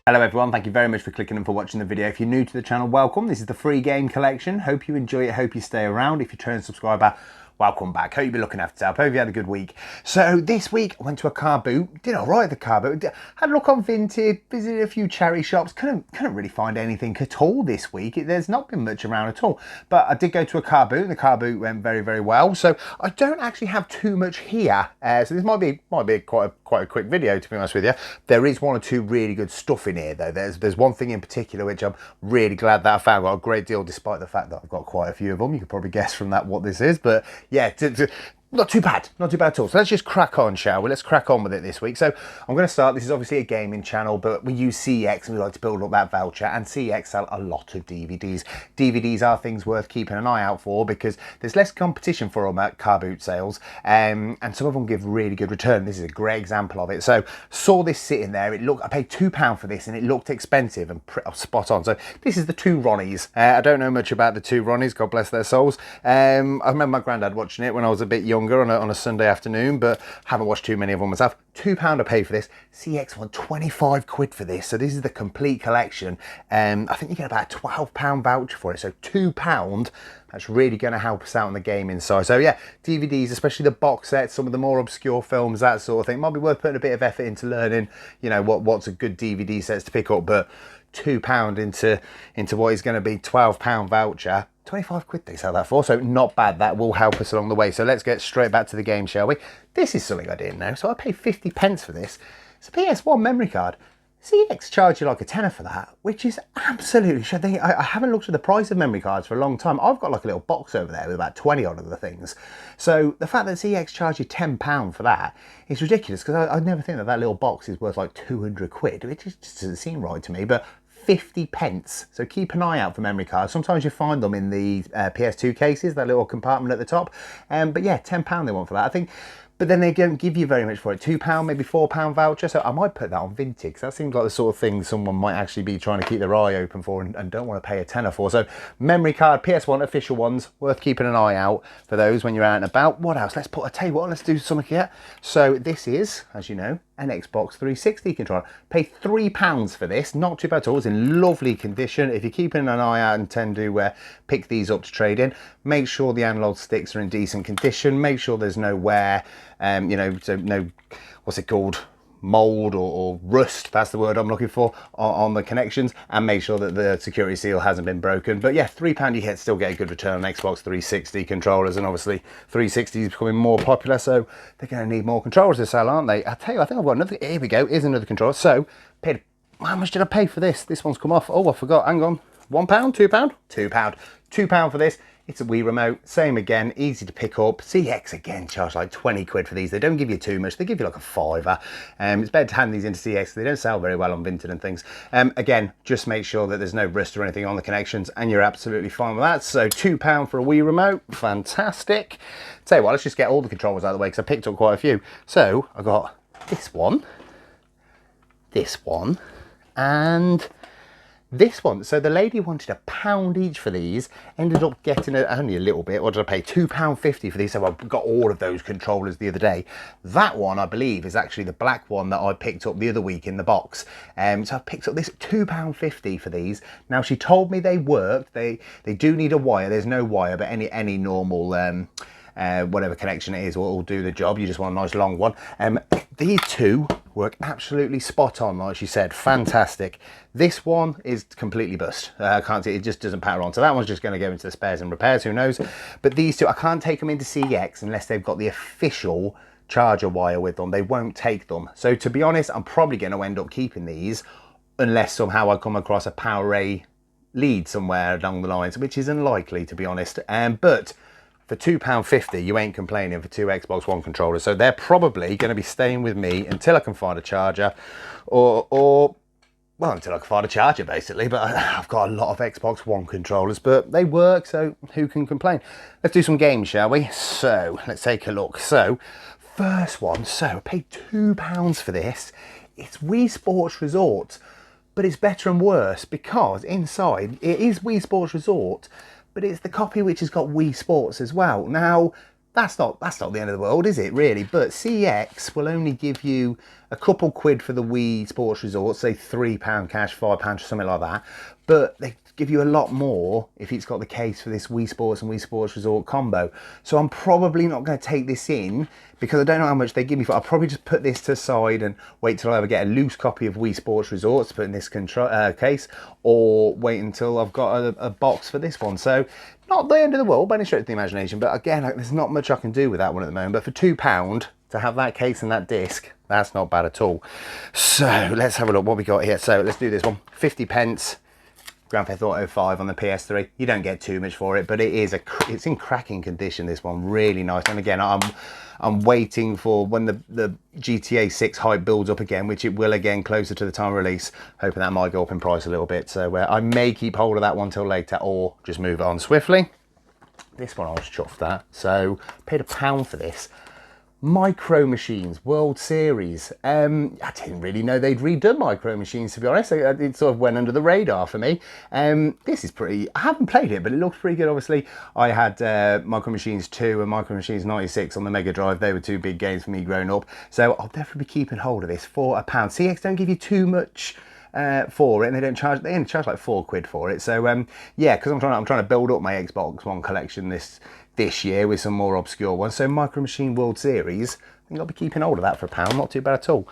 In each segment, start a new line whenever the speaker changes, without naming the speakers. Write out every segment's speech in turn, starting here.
Hello everyone, thank you very much for clicking and for watching the video. If you're new to the channel, welcome. This is the free game collection. Hope you enjoy it, hope you stay around. If you're a return subscriber, welcome back. Hope you've been looking after yourself. Hope you had a good week. So this week I went to a car boot, did all right at the car boot, had a look on Vinted, visited a few charity shops, couldn't really find anything at all this week. There's not been much around at all, but I did go to a car boot and the car boot went very, very well. So I don't actually have too much here. So this might be quite a quick video, to be honest with you. There is one or two really good stuff in here though. There's one thing in particular which I'm really glad that I found. I got a great deal despite the fact that I've got quite a few of them. You can probably guess from that what this is, but yeah, not too bad at all. So let's just crack on, shall we? Let's crack on with it this week. So I'm going to start. This is obviously a gaming channel, but we use CEX and we like to build up that voucher, and CEX sell a lot of DVDs. DVDs are things worth keeping an eye out for because there's less competition for them at car boot sales, and some of them give really good return. This is a great example of it. So saw this sitting there. I paid £2 for this and it looked expensive and spot on. So this is the two Ronnies. I don't know much about the two Ronnies, God bless their souls. I remember my granddad watching it when I was a bit younger on a Sunday afternoon, but haven't watched too many of them myself. £2 I paid for this. CEX want 25 quid for this. So this is the complete collection. I think you get about a £12 voucher for it. So £2, that's really going to help us out on the gaming side. So yeah, DVDs, especially the box sets, some of the more obscure films, that sort of thing, might be worth putting a bit of effort into learning, you know, what's a good DVD sets to pick up. But £2 into what is going to be £12 voucher, 25 quid they sell that for, so not bad. That will help us along the way. So let's get straight back to the game, shall we? This is something I didn't know. So I paid 50 pence for this. It's a PS1 memory card. CEX charge you like a tenner for that, which is absolutely shit. I haven't looked at the price of memory cards for a long time. I've got like a little box over there with about 20 odd of the things. So the fact that CEX charge you £10 for that is ridiculous, because I'd never think that little box is worth like 200 quid. It just doesn't seem right to me, but 50 pence. So keep an eye out for memory cards. Sometimes you find them in the PS2 cases, that little compartment at the top. But yeah, £10 they want for that, I think. But then they don't give you very much for it. £2, maybe £4 voucher. So I might put that on Vinted, because that seems like the sort of thing someone might actually be trying to keep their eye open for and don't want to pay a tenner for. So memory card, PS1 official ones, worth keeping an eye out for those when you're out and about. What else? I'll tell you what, let's do something here. So this is, as you know, an Xbox 360 controller. Pay £3 for this, not too bad at all. It's in lovely condition. If you're keeping an eye out and tend to pick these up to trade in, make sure the analog sticks are in decent condition. Make sure there's no wear, you know, so no, what's it called, mold or rust, that's the word I'm looking for, on the connections, and make sure that the security seal hasn't been broken. But yeah, £3 you still get a good return on Xbox 360 controllers, and obviously 360 is becoming more popular, so they're going to need more controllers to sell, aren't they? I tell you, I think I've got another. Here we go, here's another controller. So how much did I pay for this? This one's come off. Oh, I forgot. Hang on. £1, £2, £2 for this. It's a Wii remote, same again, easy to pick up. CEX again charge like 20 quid for these. They don't give you too much, they give you like a fiver. It's better to hand these into CEX, they don't sell very well on Vinted and things. Again, just make sure that there's no rust or anything on the connections and you're absolutely fine with that. So £2 for a Wii remote, fantastic. Tell you what, let's just get all the controllers out of the way because I picked up quite a few. So I got this one, and this one. So the lady wanted £1 each for these, ended up getting only a little bit. What did I pay? £2.50 for these. So I got all of those controllers the other day. That one, I believe, is actually the black one that I picked up the other week in the box. So I picked up this £2.50 for these. Now she told me they worked. They do need a wire. There's no wire, but any normal whatever connection it is will do the job. You just want a nice long one. These two work absolutely spot on, like she said, fantastic. This one is completely bust. I can't see, it just doesn't power on. So that one's just going to go into the spares and repairs, who knows. But these two, I can't take them into CEX unless they've got the official charger wire with them. They won't take them. So to be honest, I'm probably going to end up keeping these unless somehow I come across a PowerA lead somewhere along the lines, which is unlikely, to be honest. But for £2.50, you ain't complaining for two Xbox One controllers. So they're probably going to be staying with me until I can find a charger, or well, until I can find a charger, basically. But I've got a lot of Xbox One controllers, but they work, so who can complain? Let's do some games, shall we? So let's take a look. So first one, so I paid £2 for this. It's Wii Sports Resort, but it's better and worse because inside it is Wii Sports Resort, but it's the copy which has got Wii Sports as well. Now, that's not the end of the world, is it, really? But CEX will only give you a couple quid for the Wii Sports Resort, say £3 cash, £5 or something like that. But they give you a lot more if it's got the case for this Wii Sports and Wii Sports Resort combo. So I'm probably not going to take this in because I don't know how much they give me for. I'll probably just put this to the side and wait till I ever get a loose copy of Wii Sports Resort to put in this case, or wait until I've got a box for this one. So not the end of the world by any stretch of the imagination, but again, there's not much I can do with that one at the moment. But for £2 to have that case and that disc, that's not bad at all. So let's have a look what we got here. So let's do this one. 50p. Grand Theft Auto 5 on the PS3. You don't get too much for it, but it's in cracking condition, this one. Really nice. And again, I'm waiting for when the GTA 6 hype builds up again, which it will again closer to the time of release, hoping that might go up in price a little bit. So I may keep hold of that one till later or just move it on swiftly. This one I was chuffed at. So paid £1 for this. Micro Machines World Series. I didn't really know they'd redone Micro Machines, to be honest. It sort of went under the radar for me. This is pretty, I haven't played it, but it looks pretty good. Obviously, I had Micro Machines 2 and Micro Machines 96 on the Mega Drive. They were two big games for me growing up. So I'll definitely be keeping hold of this for £1. CEX don't give you too much for it, and they only charge like £4 for it. So yeah, because I'm trying to build up my Xbox One collection this year with some more obscure ones. So Micro Machine World Series, I think I'll be keeping hold of that for £1. Not too bad at all.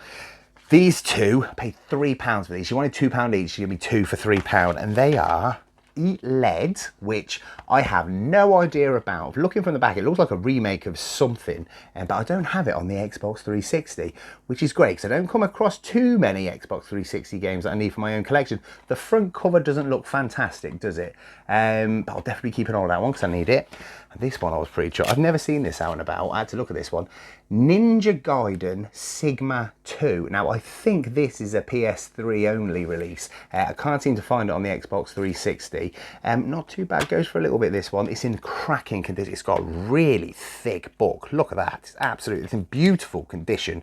These two, I paid £3 for these. You wanted £2 each, you give me two for £3, and they are Eat Lead, which I have no idea about. Looking from the back, it looks like a remake of something, but I don't have it on the Xbox 360, which is great because I don't come across too many Xbox 360 games that I need for my own collection. The front cover doesn't look fantastic, does it? But I'll definitely keep an eye on that one because I need it. And this one I was pretty sure. I've never seen this out and about. I had to look at this one. Ninja Gaiden Sigma 2. Now, I think this is a PS3 only release. I can't seem to find it on the Xbox 360. Not too bad. Goes for a little bit, this one. It's in cracking condition. It's got a really thick book. Look at that. It's in beautiful condition.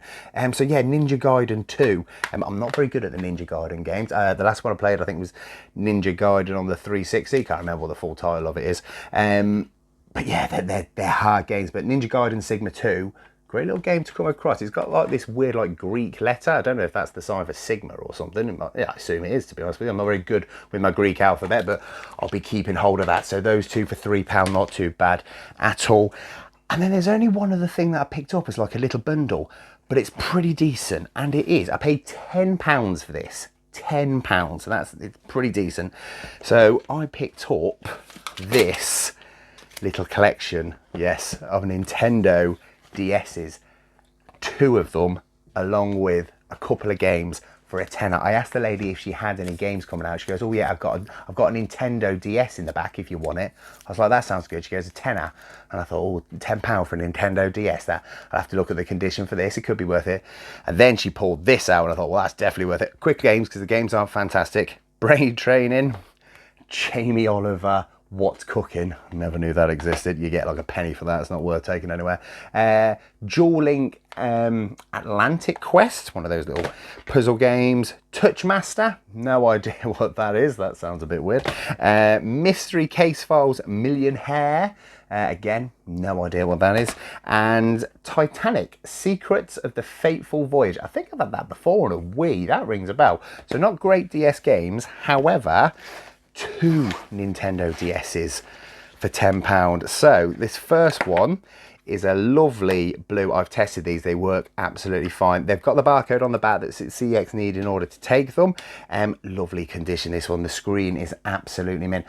So yeah, Ninja Gaiden 2. I'm not very good at the Ninja Gaiden games. The last one I played, I think, was Ninja Gaiden on the 360. Can't remember what the full title of it is. But yeah, they're hard games. But Ninja Gaiden Sigma 2, great little game to come across. It's got like this weird like Greek letter. I don't know if that's the sign for Sigma or something. Yeah, I assume it is, to be honest with you. I'm not very good with my Greek alphabet, but I'll be keeping hold of that. So those two for £3, not too bad at all. And then there's only one other thing that I picked up as like a little bundle, but it's pretty decent. And it is. I paid £10 for this. £10. So it's pretty decent. So I picked up this little collection, yes, of Nintendo DS's, two of them, along with a couple of games for £10. I asked the lady if she had any games coming out. She goes, "Oh yeah, I've got a Nintendo DS in the back if you want it." I was like, "That sounds good." She goes, £10, and I thought, "Oh, £10 for a Nintendo DS. That I'll have to look at the condition for this. It could be worth it." And then she pulled this out, and I thought, "Well, that's definitely worth it." Quick games because the games are fantastic. Brain Training, Jamie Oliver. What's Cooking? Never knew that existed. You get like a penny for that. It's not worth taking anywhere. Dual Link Atlantic Quest, one of those little puzzle games. Touchmaster, no idea what that is. That sounds a bit weird. Mystery Case Files Millionaire. Again, no idea what that is. And Titanic, Secrets of the Fateful Voyage. I think I've had that before on a Wii. That rings a bell. So not great DS games. However, two Nintendo DS's for £10. So this first one is a lovely blue. I've tested these. They work absolutely fine. They've got the barcode on the back that CEX need in order to take them. Lovely condition, this one. The screen is absolutely mint.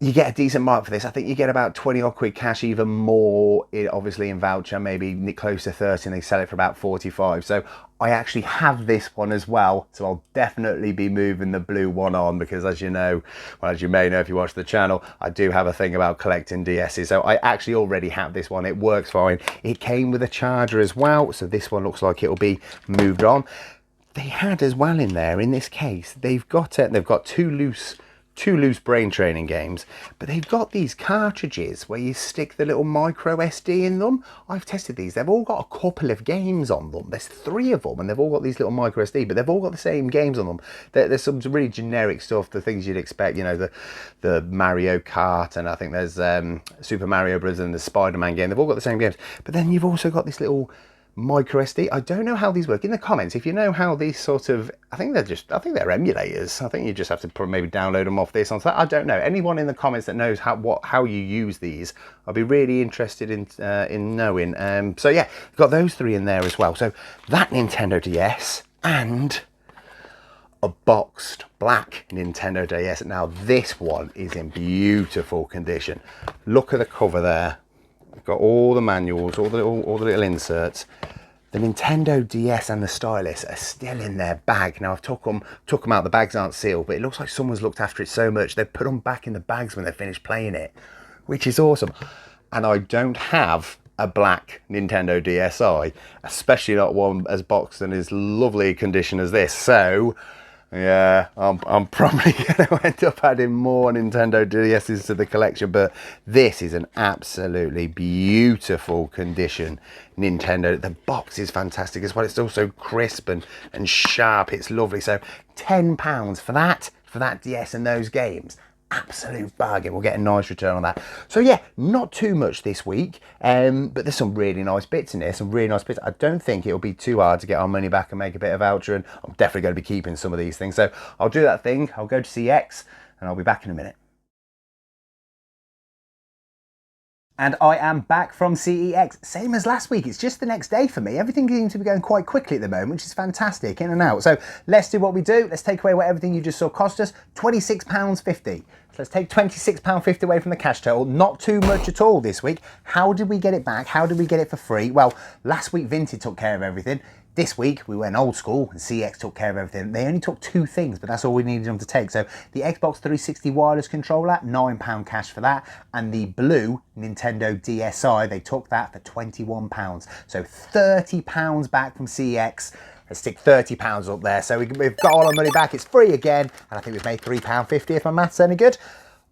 You get a decent mark for this. I think you get about 20 odd quid cash, even more, obviously in voucher, maybe close to 30, and they sell it for about 45. So I actually have this one as well. So I'll definitely be moving the blue one on because, as you know, well, as you may know if you watch the channel, I do have a thing about collecting DS's. So I actually already have this one. It works fine. It came with a charger as well. So this one looks like it'll be moved on. They had as well in there, in this case, they've got two loose brain training games, but they've got these cartridges where you stick the little micro SD in them. I've tested these. They've all got a couple of games on them. There's 3 of them, and they've all got these little micro SD, but they've all got the same games on them. There's some really generic stuff, the things you'd expect, you know, the Mario Kart, and I think there's Super Mario Bros. And the Spider-Man game. They've all got the same games, but then you've also got this little micro SD. I don't know how these work. In the comments, if you know how these sort of, I think they're emulators. I think you just have to maybe download them off this on that. I don't know. Anyone in the comments that knows how you use these, I'll be really interested in knowing. So yeah, got those three in there as well. So that Nintendo DS and a boxed black Nintendo DS. Now this one is in beautiful condition. Look at the cover there. We've got all the manuals, all the little inserts. The Nintendo DS and the stylus are still in their bag. Now I've took them out. The bags aren't sealed, but it looks like someone's looked after it so much they've put them back in the bags when they finished playing it, which is awesome. And I don't have a black Nintendo DSi, especially not one as boxed and as lovely condition as this. So yeah, I'm probably going to end up adding more Nintendo DS's to the collection, but this is an absolutely beautiful condition Nintendo. The box is fantastic as well. It's also crisp and sharp. It's lovely. So £10 for that DS and those games. Absolute bargain. We'll get a nice return on that. So yeah, not too much this week, but there's some really nice bits in there, some really nice bits. I don't think it'll be too hard to get our money back and make a bit of voucher, and I'm definitely going to be keeping some of these things. So I'll do that thing. I'll go to CEX and I'll be back in a minute. And I am back from CEX, same as last week. It's just the next day for me. Everything seems to be going quite quickly at the moment, which is fantastic, in and out. So let's do what we do. Let's take away what everything you just saw cost us, £26.50. So let's take £26.50 away from the cash total. Not too much at all this week. How did we get it back? How did we get it for free? Well, last week Vinted took care of everything. This week we went old school and CEX took care of everything. They only took two things, but that's all we needed them to take. So the Xbox 360 wireless controller, £9 cash for that. And the blue Nintendo DSi, they took that for £21. So £30 back from CEX. Let's stick £30 up there. So we've got all our money back. It's free again. And I think we've made £3.50 if my math's any good.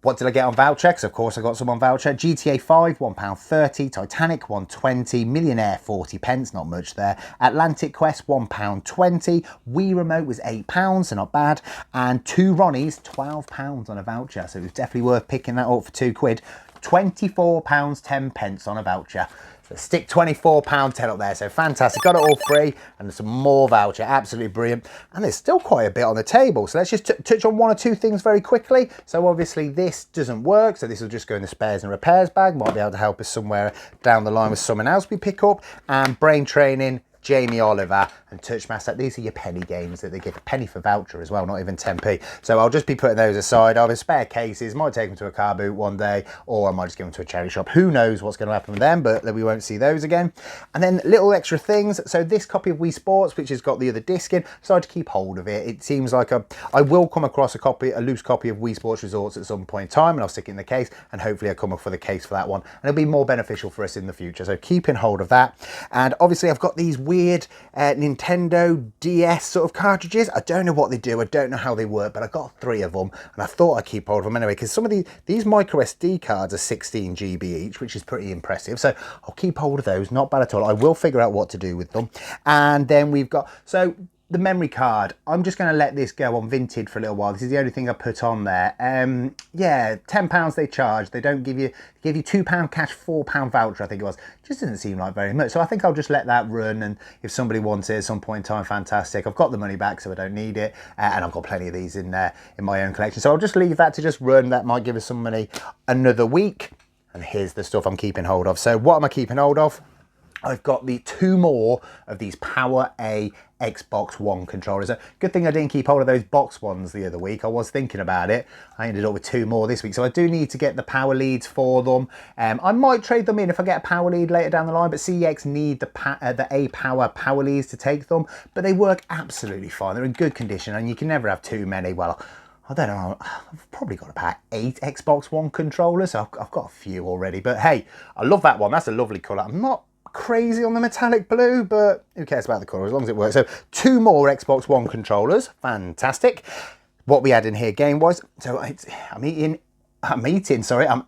What did I get on voucher? Because of course I got some on voucher. GTA 5, £1.30. Titanic, £1.20. Millionaire, 40p, not much there. Atlantic Quest, £1.20. Wii Remote was £8, so not bad. And two Ronnies, £12 on a voucher. So it was definitely worth picking that up for £2. £24, 10 on a voucher. So stick £24.10 up there, so fantastic. Got it all free, and there's some more voucher, absolutely brilliant. And there's still quite a bit on the table, so let's just touch on one or two things very quickly. So obviously this doesn't work, so this will just go in the spares and repairs bag. Might be able to help us somewhere down the line with someone else we pick up. And brain training, Jamie Oliver and Touchmaster. These are your penny games that they give a penny for voucher as well, not even 10p. So I'll just be putting those aside. I'll have spare cases, might take them to a car boot one day, or I might just give them to a charity shop. Who knows what's going to happen with them, but we won't see those again. And then little extra things. So this copy of Wii Sports, which has got the other disc in, decided to keep hold of it. It seems like I will come across a loose copy of Wii Sports Resorts at some point in time, and I'll stick it in the case, and hopefully I'll come up with a case for that one. And it'll be more beneficial for us in the future. So keeping hold of that. And obviously I've got these weird Nintendo DS sort of cartridges. I don't know what they do, I don't know how they work, but I got 3 of them and I thought I'd keep hold of them anyway, because some of these micro SD cards are 16 GB each, which is pretty impressive. So I'll keep hold of those, not bad at all. I will figure out what to do with them. And then we've got, so the memory card, I'm just going to let this go on Vinted for a little while. This is the only thing I put on there. Yeah, £10 they charge. They don't give you, they give you £2 cash, £4 voucher, I think it was. Just doesn't seem like very much. So I think I'll just let that run, and if somebody wants it at some point in time, fantastic. I've got the money back, so I don't need it. And I've got plenty of these in there in my own collection. So I'll just leave that to just run. That might give us some money another week. And here's the stuff I'm keeping hold of. So what am I keeping hold of? I've got the 2 more of these Power A Xbox One controllers. Good thing I didn't keep hold of those box ones the other week. I was thinking about it. I ended up with 2 more this week. So I do need to get the power leads for them. I might trade them in if I get a power lead later down the line, but CEX need the A power leads to take them. But they work absolutely fine. They're in good condition, and you can never have too many. Well, I don't know, I've probably got about 8 Xbox One controllers. So I've got a few already. But hey, I love that one. That's a lovely colour. I'm not crazy on the metallic blue, but who cares about the colour as long as it works. So 2 more Xbox One controllers, fantastic. What we had in here game wise, so I'm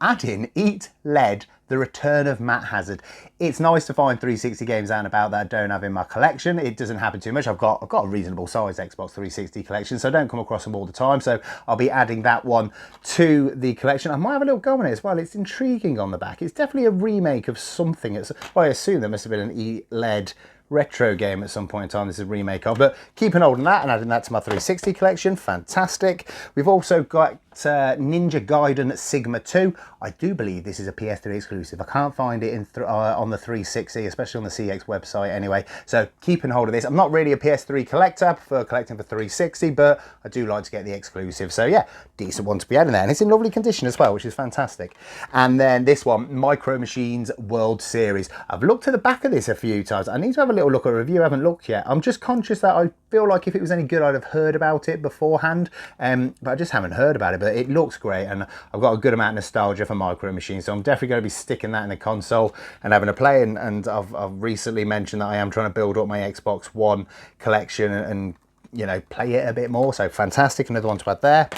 adding Eat Lead, The Return of Matt Hazard. It's nice to find 360 games out and about that I don't have in my collection. It doesn't happen too much. I've got a reasonable size Xbox 360 collection, so I don't come across them all the time. So I'll be adding that one to the collection. I might have a little go on it as well. It's intriguing on the back. It's definitely a remake of something. Well, I assume there must have been an Eat Lead retro game at some point in time. This is a remake of, but keeping hold of that and adding that to my 360 collection. Fantastic. We've also got Ninja Gaiden Sigma 2. I do believe this is a PS3 exclusive. I can't find it on the 360, especially on the CEX website anyway. So keeping hold of this. I'm not really a PS3 collector. I prefer collecting for 360, but I do like to get the exclusive. So yeah, decent one to be adding there. And it's in lovely condition as well, which is fantastic. And then this one, Micro Machines World Series. I've looked at the back of this a few times. I need to have a little look at a review. I haven't looked yet. I'm just conscious that I feel like if it was any good, I'd have heard about it beforehand. But I just haven't heard about it. But it looks great, and I've got a good amount of nostalgia for Micro Machines, so I'm definitely going to be sticking that in the console and having a play. And I've recently mentioned that I am trying to build up my Xbox One collection and you know, play it a bit more. So fantastic, another one to add there.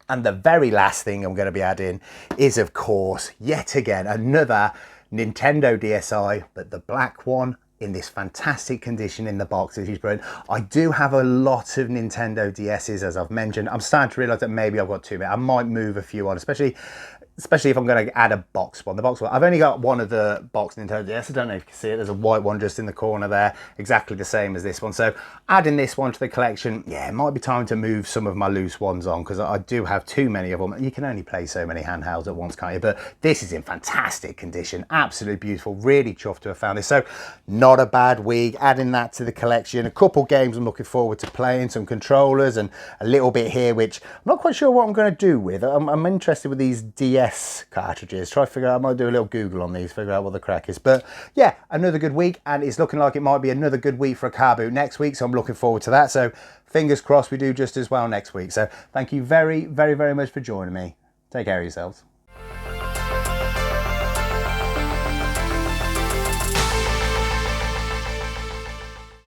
And the very last thing I'm going to be adding is, of course, yet again another Nintendo DSi, but the black one, in this fantastic condition in the box. This is brilliant. I do have a lot of Nintendo DSs, as I've mentioned. I'm starting to realize that maybe I've got too many. I might move a few on, especially if I'm going to add a box one. The box one, I've only got one of the box Nintendo DS. I don't know if you can see it. There's a white one just in the corner there, exactly the same as this one. So adding this one to the collection, yeah, it might be time to move some of my loose ones on, because I do have too many of them. You can only play so many handhelds at once, can't you? But this is in fantastic condition, absolutely beautiful. Really chuffed to have found this. So not a bad week. Adding that to the collection, a couple games I'm looking forward to playing, some controllers and a little bit here, which I'm not quite sure what I'm going to do with. I'm interested with these DS cartridges. Try to figure out, I might do a little Google on these, figure out what the crack is. But yeah, another good week, and it's looking like it might be another good week for a car boot next week, so I'm looking forward to that. So fingers crossed we do just as well next week. So thank you very, very, very much for joining me. Take care of yourselves.